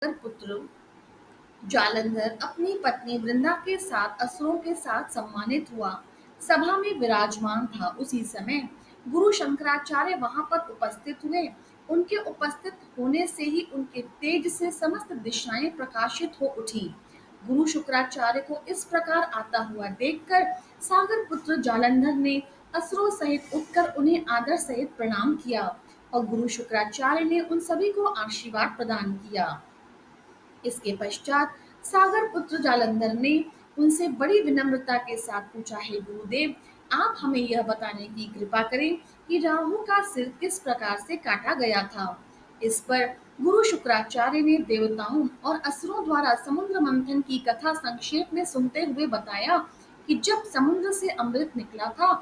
पुत्र जालंधर अपनी पत्नी वृंदा के साथ असुरों के साथ सम्मानित हुआ। सभा में विराजमान था। उसी समय गुरु शंकराचार्य वहां पर उपस्थित हुए। उनके उपस्थित होने से ही उनके तेज से समस्त दिशाएं प्रकाशित हो उठी। गुरु शुक्राचार्य को इस प्रकार आता हुआ देखकर सागर पुत्र जालंधर ने असुरों सहित उठकर उन्हें आदर सहित प्रणाम किया और गुरु शुक्राचार्य ने उन सभी को आशीर्वाद प्रदान किया। इसके पश्चात सागर पुत्र जालंधर ने उनसे बड़ी विनम्रता के साथ पूछा, हे गुरुदेव, आप हमें यह बताने की कृपा करें कि राहु का सिर किस प्रकार से काटा गया था। इस पर गुरु शुक्राचार्य ने देवताओं और असुरों द्वारा समुद्र मंथन की कथा संक्षेप में सुनते हुए बताया कि जब समुद्र से अमृत निकला था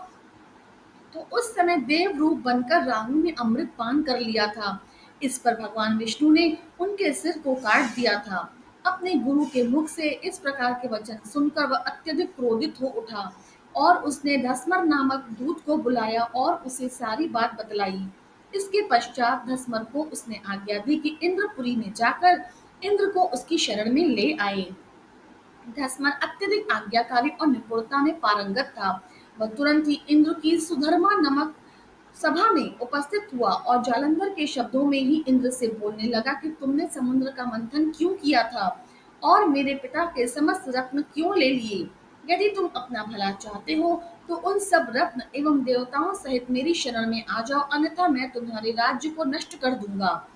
तो उस समय देव रूप बनकर राहु ने अमृत पान कर लिया था। इस पर भगवान विष्णु ने उनके सिर को काट दिया था। अपने गुरु के मुख से इस प्रकार के वचन सुनकर वह अत्यधिक क्रोधित हो उठा और उसने धस्मर नामक दूत को बुलाया और उसे सारी बात बतलाई। इसके पश्चात धस्मर को उसने आज्ञा दी कि इंद्रपुरी में जाकर इंद्र को उसकी शरण में ले आए। धस्मर अत्यधिक आज्ञाकारी और निपुणता में पारंगत था। वह तुरंत ही इंद्र की सुधर्मा नमक सभा में उपस्थित हुआ और जालंधर के शब्दों में ही इंद्र से बोलने लगा कि तुमने समुद्र का मंथन क्यों किया था और मेरे पिता के समस्त रत्न क्यों ले लिए। यदि तुम अपना भला चाहते हो तो उन सब रत्न एवं देवताओं सहित मेरी शरण में आ जाओ, अन्यथा मैं तुम्हारे राज्य को नष्ट कर दूंगा।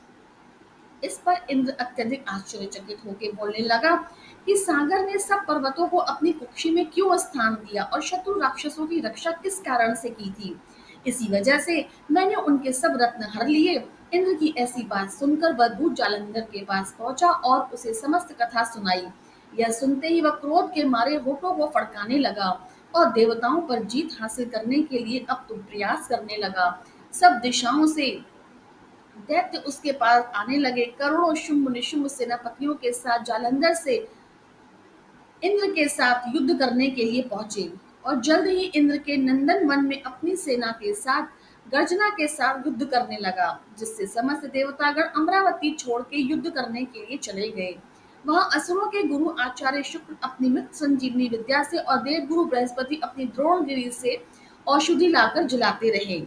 इस पर इंद्र अत्यधिक आश्चर्यचकित होकर बोलने लगा कि सागर ने सब पर्वतों को अपनी कुक्षी में क्यों स्थान दिया और शत्रु राक्षसों की रक्षा किस कारण से की थी। इसी वजह से मैंने उनके सब रत्न हर लिए। इंद्र की ऐसी बात सुनकर वह दूत जालंधर के पास पहुंचा और उसे समस्त कथा सुनाई। यह सुनते ही वह क्रोध के मारे होठों को फड़काने लगा और देवताओं पर जीत हासिल करने के लिए अब तो प्रयास करने लगा। सब दिशाओं से दैत्य उसके पास आने लगे। करोड़ों शुंभ निशुंभ सेनापतियों के साथ जालंधर से इंद्र के साथ युद्ध करने के लिए पहुंचे और जल्द ही इंद्र के नंदन वन में अपनी सेना के साथ गर्जना के साथ युद्ध करने लगा, जिससे समस्त देवतागण अमरावती छोड़ के युद्ध करने के लिए चले गए। वहां असुरों के गुरु आचार्य शुक्र अपनी मृत संजीवनी विद्या से और देव गुरु बृहस्पति अपनी द्रोणगिरी से औषधि लाकर जलाते रहे।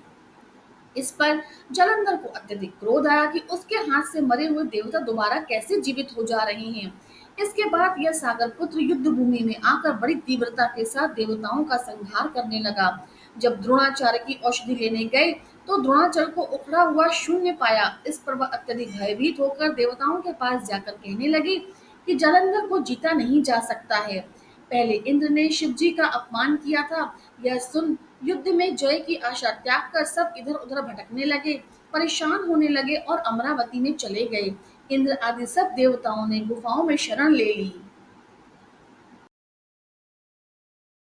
इस पर जालंधर को अत्यधिक क्रोध आया कि उसके हाथ से मरे हुए देवता दोबारा कैसे जीवित हो जा रहे हैं। इसके बाद यह सागर पुत्र युद्ध भूमि में आकर बड़ी तीव्रता के साथ देवताओं का संहार करने लगा। जब द्रोणाचार्य की औषधि लेने गए तो द्रोणाचार्य को उखड़ा हुआ शून्य पाया। इस पर वह अत्यधिक भयभीत होकर देवताओं के पास जाकर कहने लगे कि जालंधर को जीता नहीं जा सकता है। पहले इंद्र ने शिव जी का अपमान किया था। यह सुन युद्ध में जय की आशा त्याग कर सब इधर उधर भटकने लगे, परेशान होने लगे और अमरावती में चले गए। इंद्र आदि सब देवताओं ने गुफाओं में शरण ले ली।